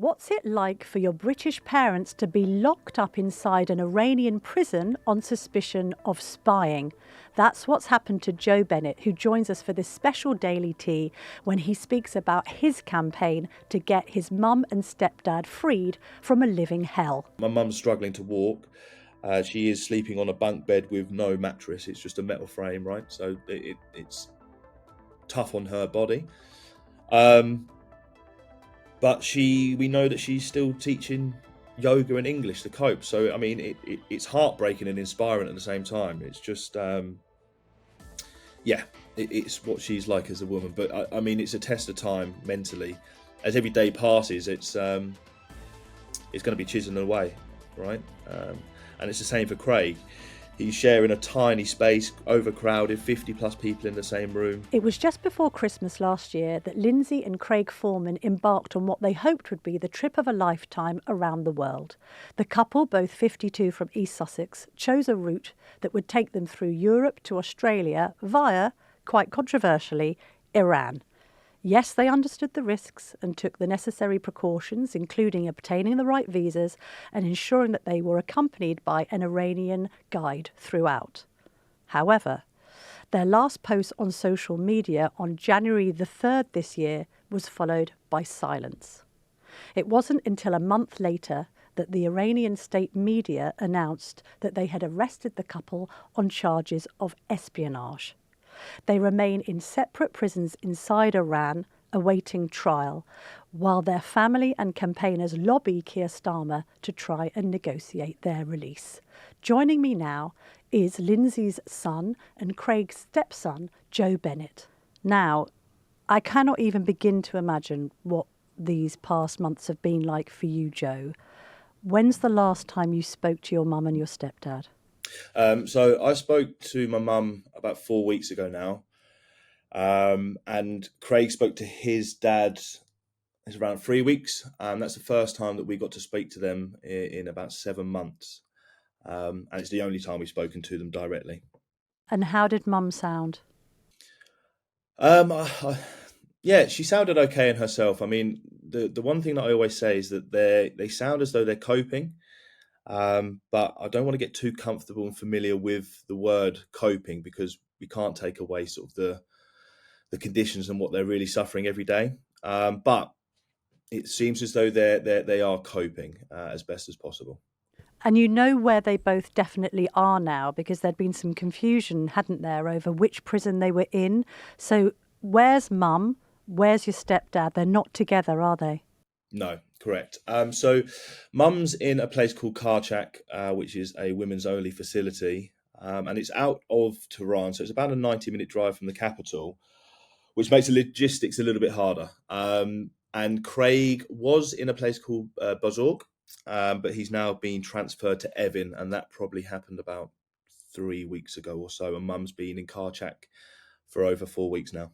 What's it like for your British parents to be locked up inside an Iranian prison on suspicion of spying? That's what's happened to Joe Bennett, who joins us for this special Daily Tea when he speaks about his campaign to get his mum and stepdad freed from a living hell. My mum's struggling to walk. She is sleeping on a bunk bed with no mattress. It's just a metal frame, right? So it's tough on her body. But we know that she's still teaching yoga and English to cope. So, I mean, it's heartbreaking and inspiring at the same time. It's just, it's what she's like as a woman. But, I mean, it's a test of time mentally. As every day passes, it's going to be chiseling away, right? And it's the same for Craig. He's sharing a tiny space, overcrowded, 50 plus people in the same room. It was just before Christmas last year that Lindsay and Craig Foreman embarked on what they hoped would be the trip of a lifetime around the world. The couple, both 52 from East Sussex, chose a route that would take them through Europe to Australia via, quite controversially, Iran. Yes, they understood the risks and took the necessary precautions, including obtaining the right visas and ensuring that they were accompanied by an Iranian guide throughout. However, their last post on social media on January the 3rd this year was followed by silence. It wasn't until a month later that the Iranian state media announced that they had arrested the couple on charges of espionage. They remain in separate prisons inside Iran, awaiting trial, while their family and campaigners lobby Keir Starmer to try and negotiate their release. Joining me now is Lindsay's son and Craig's stepson, Joe Bennett. Now, I cannot even begin to imagine what these past months have been like for you, Joe. When's the last time you spoke to your mum and your stepdad? So I spoke to my mum about 4 weeks ago now, and Craig spoke to his dad. It's around 3 weeks. That's the first time that we got to speak to them in about 7 months, and it's the only time we've spoken to them directly. And how did mum sound? Yeah, she sounded okay in herself. I mean, the one thing that I always say is that they sound as though they're coping. But I don't want to get too comfortable and familiar with the word coping, because we can't take away sort of the conditions and what they're really suffering every day. But it seems as though they are coping as best as possible. And you know where they both definitely are now, because there'd been some confusion, hadn't there, over which prison they were in. So where's mum? Where's your stepdad? They're not together, are they? No, correct. So mum's in a place called Karchak, which is a women's only facility. And it's out of Tehran. So it's about a 90-minute drive from the capital, which makes the logistics a little bit harder. And Craig was in a place called Bozorg, but he's now been transferred to Evin. And that probably happened about 3 weeks ago or so. And mum's been in Karchak for over 4 weeks now.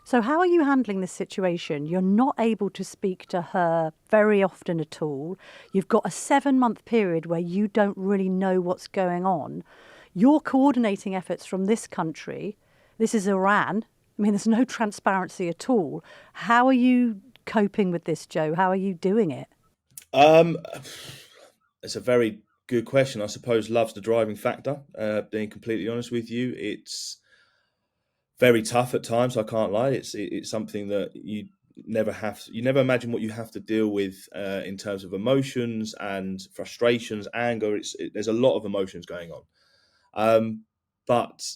So how are you handling this situation? You're not able to speak to her very often at all. You've got a 7-month period where you don't really know what's going on. You're coordinating efforts from this country. This is Iran. I mean, there's no transparency at all. How are you coping with this, Joe? How are you doing it? It's a very good question. I suppose love's the driving factor, being completely honest with you. It's very tough at times, I can't lie. It's something that you never imagine what you have to deal with in terms of emotions and frustrations, anger. There's a lot of emotions going on. But,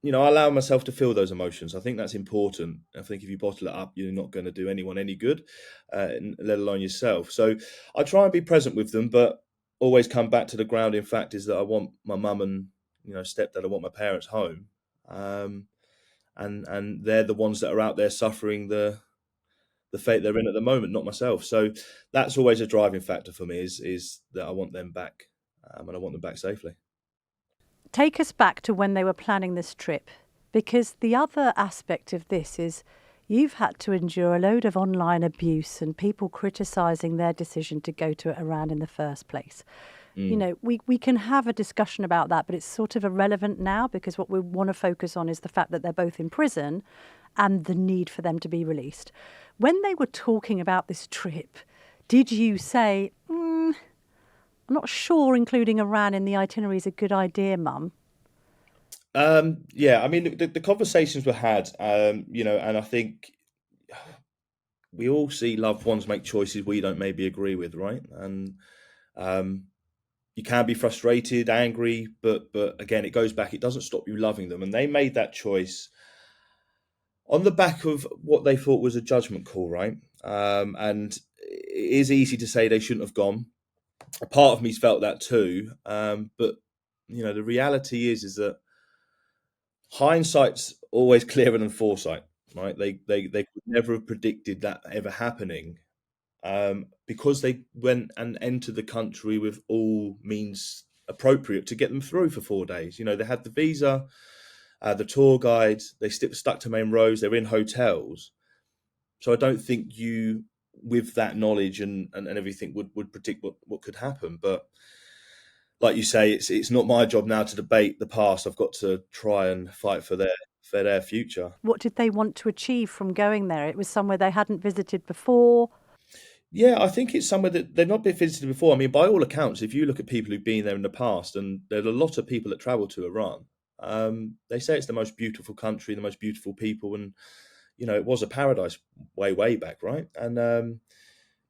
you know, I allow myself to feel those emotions. I think that's important. I think if you bottle it up, you're not going to do anyone any good, let alone yourself. So I try and be present with them, but always come back to the grounding fact is that I want my mum and, stepdad, I want my parents home. And they're the ones that are out there suffering the fate they're in at the moment, not myself. So that's always a driving factor for me is that I want them back, and I want them back safely. Take us back to when they were planning this trip, because the other aspect of this is you've had to endure a load of online abuse and people criticising their decision to go to Iran in the first place. You know, we can have a discussion about that, but it's sort of irrelevant now, because what we want to focus on is the fact that they're both in prison and the need for them to be released. When they were talking about this trip, did you say, I'm not sure including Iran in the itinerary is a good idea, Mum? Yeah, I mean, the conversations were had, and I think we all see loved ones make choices we don't maybe agree with, right? And um, you can be frustrated, angry, but again, it goes back. It doesn't stop you loving them, and they made that choice on the back of what they thought was a judgment call, right? And it is easy to say they shouldn't have gone. A part of me's felt that too, but the reality is that hindsight's always clearer than foresight, right? They could never have predicted that ever happening, because they went and entered the country with all means appropriate to get them through for 4 days. They had the visa, the tour guide, they stuck to main roads, they're in hotels. So I don't think you, with that knowledge and everything, would predict what could happen. But like you say, it's not my job now to debate the past. I've got to try and fight for their future. What did they want to achieve from going there? It was somewhere they hadn't visited before. Yeah, I think it's somewhere that they've not been visited before. I mean, by all accounts, if you look at people who've been there in the past, and there are a lot of people that travel to Iran, they say it's the most beautiful country, the most beautiful people, and it was a paradise way back, right? And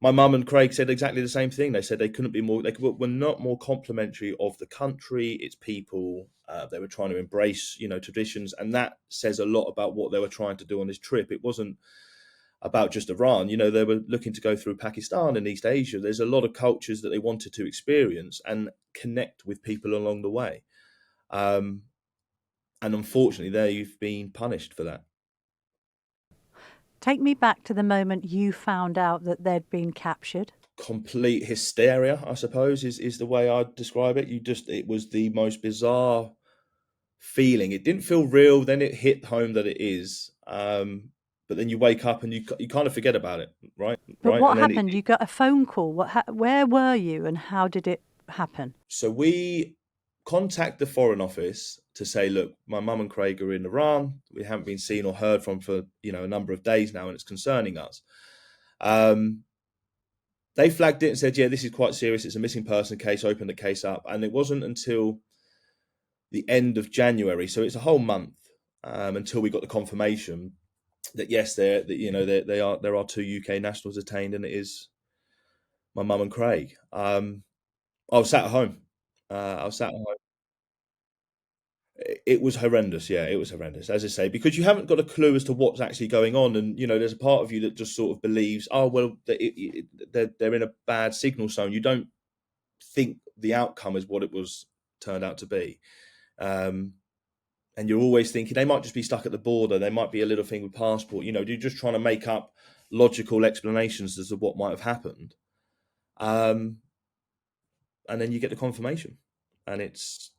my mum and Craig said exactly the same thing. They said they couldn't be more. Were not more complimentary of the country, its people. They were trying to embrace, traditions, and that says a lot about what they were trying to do on this trip. It wasn't about just Iran. They were looking to go through Pakistan and East Asia. There's a lot of cultures that they wanted to experience and connect with people along the way. Um, and unfortunately, they've been punished for that. Take me back to the moment you found out that they'd been captured. Complete hysteria, I suppose, is the way I'd describe it. It was the most bizarre feeling. It didn't feel real. Then it hit home that it is. But then you wake up and you kind of forget about it, right? But Right, what and then happened? You got a phone call. Where were you and how did it happen? so we contact the Foreign Office to say, look, my mum and Craig are in Iran. We haven't been seen or heard from for a number of days now, and it's concerning us. They flagged it and said, yeah, this is quite serious. It's a missing person case. Opened the case up, and it wasn't until the end of January, so it's a whole month, until we got the confirmation that yes, there are two UK nationals detained, and it is my mum and Craig. I was sat at home. I was sat at home. It was horrendous. Yeah, it was horrendous, as I say, because you haven't got a clue as to what's actually going on, and there's a part of you that just sort of believes, oh well, they're in a bad signal zone. You don't think the outcome is what it was turned out to be. And you're always thinking they might just be stuck at the border. There might be a little thing with passport. You're just trying to make up logical explanations as to what might have happened. And then you get the confirmation, and it's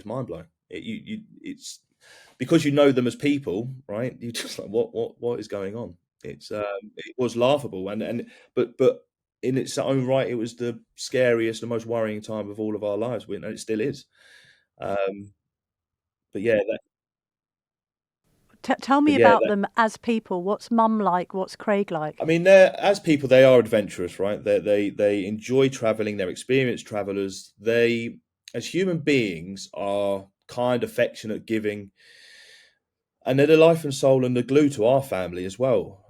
mind blowing. It's because you know them as people, right? You just like what is going on? It was laughable, but in its own right, it was the scariest, the most worrying time of all of our lives. And it still is. Um, but yeah, Tell me but yeah, about them as people. What's Mum like? What's Craig like? I mean, they're as people, they are adventurous, right? They enjoy traveling. They're experienced travelers. They, as human beings, are kind, affectionate, giving, and they're the life and soul and the glue to our family as well.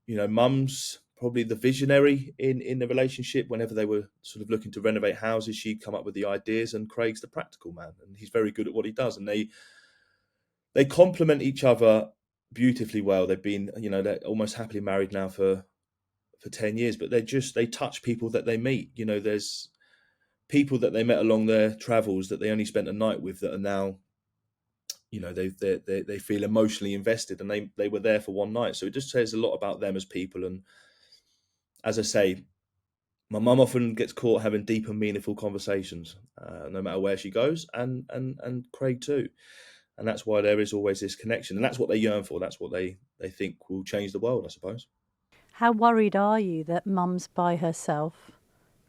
Mum's probably the visionary in the relationship. Whenever they were sort of looking to renovate houses, she'd come up with the ideas, and Craig's the practical man, and he's very good at what he does. And they complement each other beautifully well. They've been, they're almost happily married now for 10 years, but they touch people that they meet. There's people that they met along their travels that they only spent a night with that are now, they feel emotionally invested, and they were there for one night. So it just says a lot about them as people. And as I say, my mum often gets caught having deep and meaningful conversations, no matter where she goes, and Craig too. And that's why there is always this connection, and that's what they yearn for. That's what they think will change the world, I suppose. How worried are you that Mum's by herself,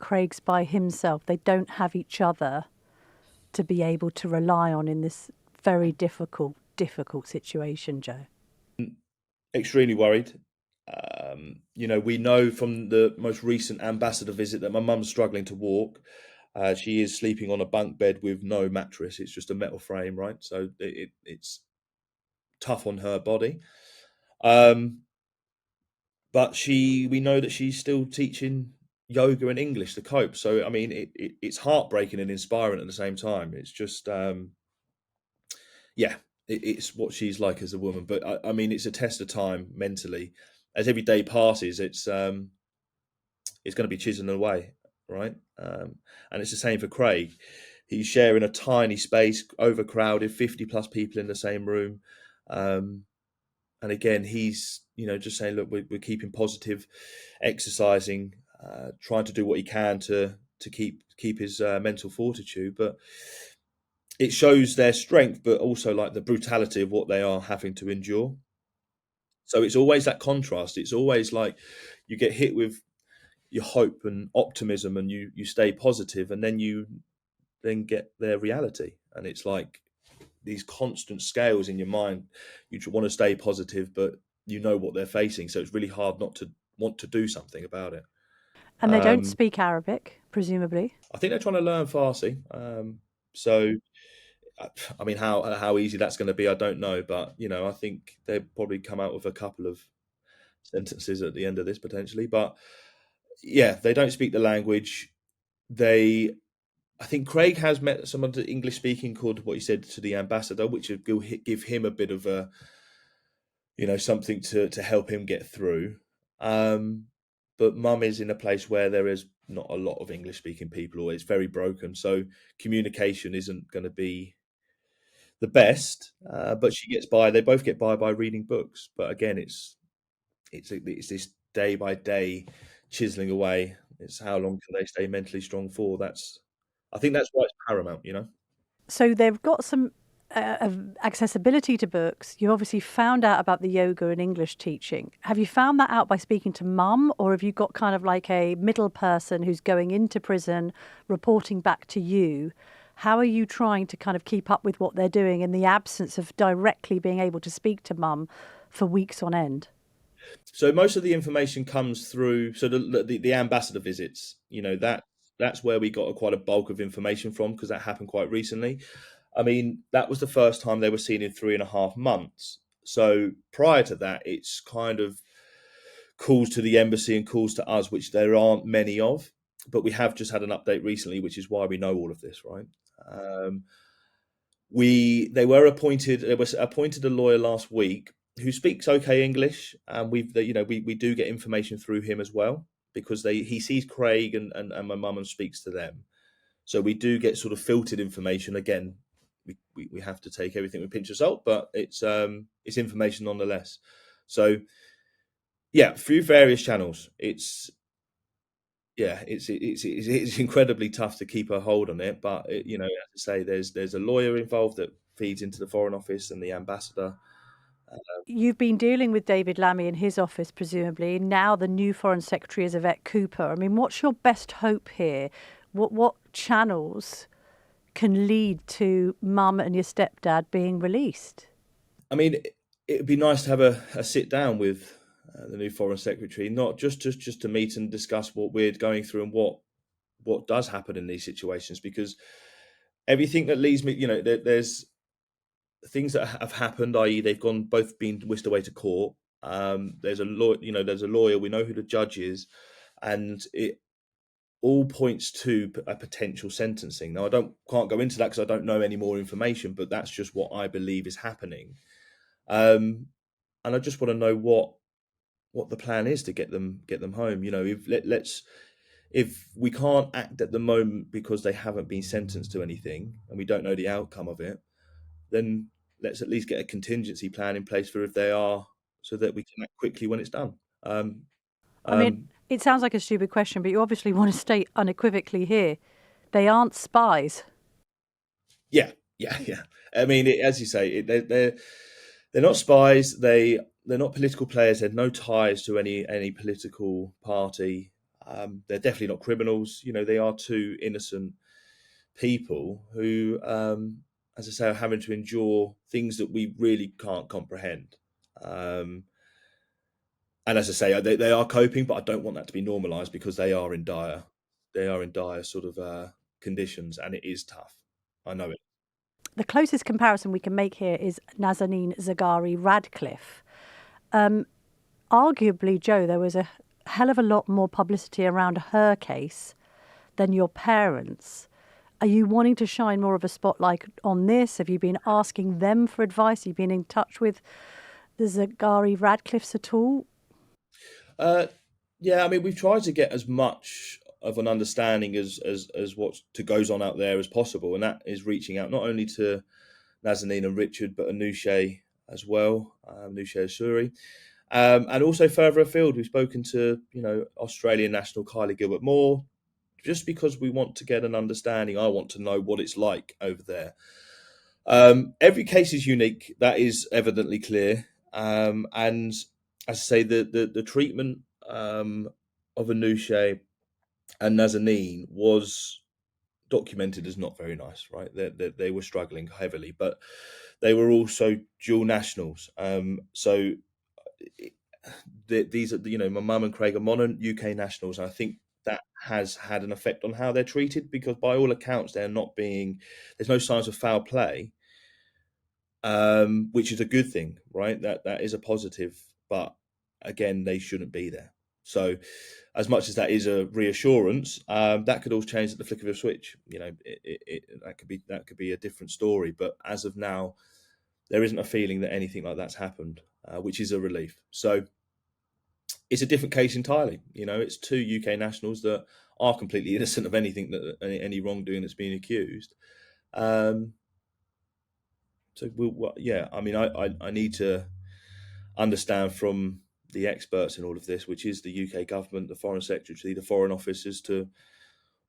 Craig's by himself? They don't have each other to be able to rely on in this very difficult situation, Joe. Extremely worried. We know from the most recent ambassador visit that my mum's struggling to walk. She is sleeping on a bunk bed with no mattress. It's just a metal frame, right? So it's tough on her body. But we know that she's still teaching yoga and English to cope. So I mean, it's heartbreaking and inspiring at the same time. It's just, yeah, it's what she's like as a woman. But I mean, it's a test of time mentally. As every day passes, it's going to be chiseling away, right? And it's the same for Craig. He's sharing a tiny space, overcrowded, 50 plus people in the same room. And again, he's just saying, look, we're keeping positive, exercising, trying to do what he can to keep his mental fortitude. But it shows their strength, but also like the brutality of what they are having to endure. So it's always that contrast. It's always like you get hit with your hope and optimism, and you stay positive, and then you then get their reality, and it's like these constant scales in your mind. You want to stay positive, but you know what they're facing, so it's really hard not to want to do something about it. And they don't speak Arabic, presumably. I think they're trying to learn Farsi. So, I mean, how easy that's going to be, I don't know. But I think they'll probably come out with a couple of sentences at the end of this potentially. But yeah, they don't speak the language. I think Craig has met someone English speaking called what he said to the ambassador, which will give him a bit of a, something to help him get through. But Mum is in a place where there is not a lot of English speaking people, or it's very broken. So communication isn't going to be the best, but she gets by. They both get by reading books. But again, it's this day by day chiseling away. It's how long can they stay mentally strong for? I think that's why it's paramount. So they've got some accessibility to books. You obviously found out about the yoga and English teaching. Have you found that out by speaking to Mum, or have you got kind of like a middle person who's going into prison, reporting back to you? How are you trying to kind of keep up with what they're doing in the absence of directly being able to speak to Mum for weeks on end? So most of the information comes through. So the ambassador visits, that's where we got quite a bulk of information from, because that happened quite recently. I mean, that was the first time they were seen in 3.5 months. So prior to that, it's kind of calls to the embassy and calls to us, which there aren't many of. But we have just had an update recently, which is why we know all of this, right? They were appointed. There was appointed a lawyer last week who speaks okay English, and we do get information through him as well, because he sees Craig and my mum and speaks to them. So we do get sort of filtered information. Again, we have to take everything with a pinch of salt, but it's information nonetheless. So yeah, through various channels. It's incredibly tough to keep a hold on it, but as I say, there's a lawyer involved that feeds into the Foreign Office and the ambassador. You've been dealing with David Lammy in his office, presumably. Now the new Foreign Secretary is Yvette Cooper. I mean, what's your best hope here? What channels can lead to Mum and your stepdad being released? I mean, it would be nice to have a sit down with the new Foreign Secretary, not just to meet and discuss what we're going through and what does happen in these situations, because everything that leads me, there's things that have happened, i.e., they've both been whisked away to court. There's a lawyer. We know who the judge is, and it all points to a potential sentencing. Now, can't go into that because I don't know any more information, but that's just what I believe is happening. And I just want to know what the plan is to get them home. If we can't act at the moment because they haven't been sentenced to anything and we don't know the outcome of it, then let's at least get a contingency plan in place for if they are, so that we can act quickly when it's done. I mean, it sounds like a stupid question, but you obviously want to state unequivocally here, they aren't spies. Yeah. I mean, as you say, they're not spies. They're not political players. They have no ties to any political party. They're definitely not criminals. They are two innocent people who, as I say, are having to endure things that we really can't comprehend. And as I say, they are coping, but I don't want that to be normalised because they are in dire sort of conditions, and it is tough. I know it. The closest comparison we can make here is Nazanin Zaghari Radcliffe. Arguably, Joe, there was a hell of a lot more publicity around her case than your parents. Are you wanting to shine more of a spotlight on this? Have you been asking them for advice? Have you been in touch with the Zaghari Radcliffes at all? Yeah, I mean, we've tried to get as much of an understanding as what goes on out there as possible, and that is reaching out not only to Nazanin and Richard, but Anousheh as well, Anousheh Asuri, and also further afield. We've spoken to Australian national Kylie Gilbert Moore, just because we want to get an understanding. I want to know what it's like over there. Every case is unique. That is evidently clear. And as I say, the treatment of Anousheh and Nazanin was documented as not very nice, right? They were struggling heavily, but they were also dual nationals. So these are, my mum and Craig are modern UK nationals. And I think that has had an effect on how they're treated, because by all accounts, there's no signs of foul play, which is a good thing, right? That is a positive, but again, they shouldn't be there. So, as much as that is a reassurance, that could all change at the flick of a switch. That could be a different story. But as of now, there isn't a feeling that anything like that's happened, which is a relief. So, it's a different case entirely. It's two UK nationals that are completely innocent of anything, that any wrongdoing that's being accused. Yeah, I mean, I need to understand from the experts in all of this, which is the UK government, the Foreign Secretary, the Foreign Office, as to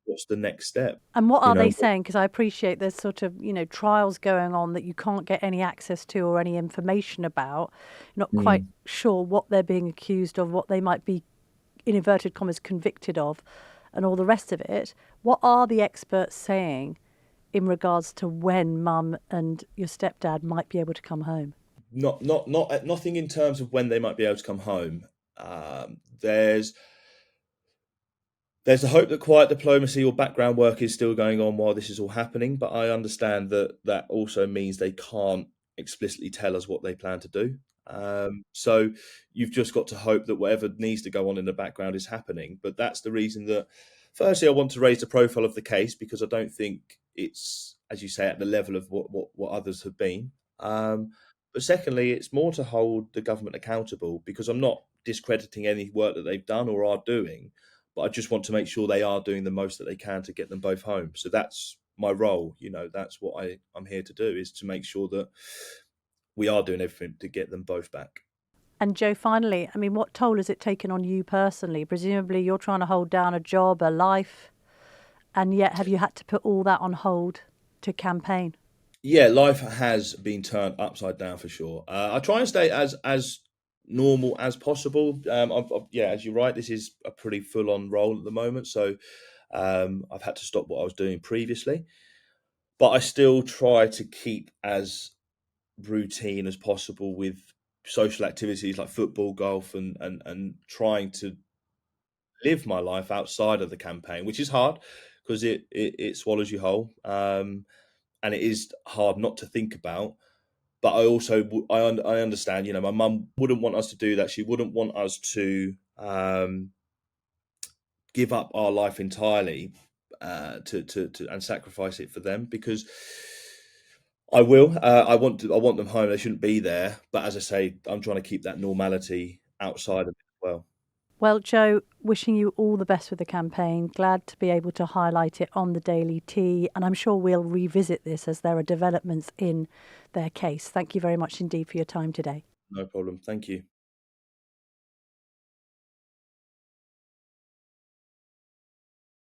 what's the next step. And what are they saying? Because I appreciate there's sort of, trials going on that you can't get any access to or any information about. Not quite sure what they're being accused of, what they might be, in inverted commas, convicted of, and all the rest of it. What are the experts saying in regards to when mum and your stepdad might be able to come home? Nothing in terms of when they might be able to come home. There's the hope that quiet diplomacy or background work is still going on while this is all happening, but I understand that also means they can't explicitly tell us what they plan to do. So you've just got to hope that whatever needs to go on in the background is happening. But that's the reason that, firstly, I want to raise the profile of the case, because I don't think it's, as you say, at the level of what others have been. But secondly, it's more to hold the government accountable, because I'm not discrediting any work that they've done or are doing, but I just want to make sure they are doing the most that they can to get them both home. So that's my role. That's what I'm here to do, is to make sure that we are doing everything to get them both back. And Joe, finally, I mean, what toll has it taken on you personally? Presumably you're trying to hold down a job, a life, and yet have you had to put all that on hold to campaign? Yeah, life has been turned upside down for sure. I try and stay as normal as possible. As you're right, this is a pretty full-on role at the moment, so I've had to stop what I was doing previously, but I still try to keep as routine as possible with social activities like football, golf, and trying to live my life outside of the campaign, which is hard because it swallows you whole, and it is hard not to think about. But I also I understand. My mum wouldn't want us to do that. She wouldn't want us to give up our life entirely to and sacrifice it for them, because I will. I want them home. They shouldn't be there. But as I say, I'm trying to keep that normality outside of it as well. Well, Joe, wishing you all the best with the campaign. Glad to be able to highlight it on the Daily Tea. And I'm sure we'll revisit this as there are developments in their case. Thank you very much indeed for your time today. No problem. Thank you.